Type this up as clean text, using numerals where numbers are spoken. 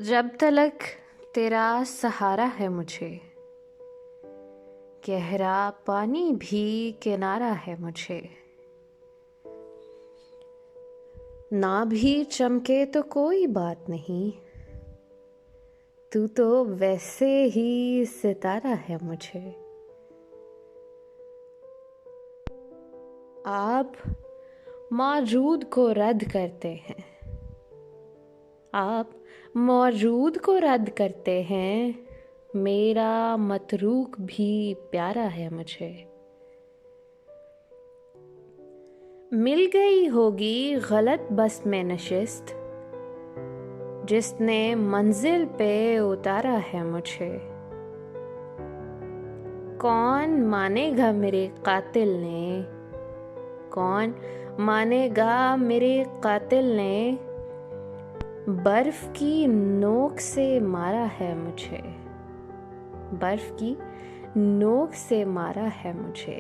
जब तलक तेरा सहारा है मुझे, गहरा पानी भी किनारा है मुझे। ना भी चमके तो कोई बात नहीं, तू तो वैसे ही सितारा है मुझे। आप मौजूद को रद्द करते हैं, आप मौजूद को रद्द करते हैं, मेरा मतरूक भी प्यारा है मुझे। मिल गई होगी गलत बस में नशिस्त, जिसने मंजिल पे उतारा है मुझे। कौन मानेगा मेरे कातिल ने, कौन मानेगा मेरे कातिल ने, बर्फ की नोक से मारा है मुझे, बर्फ की नोक से मारा है मुझे।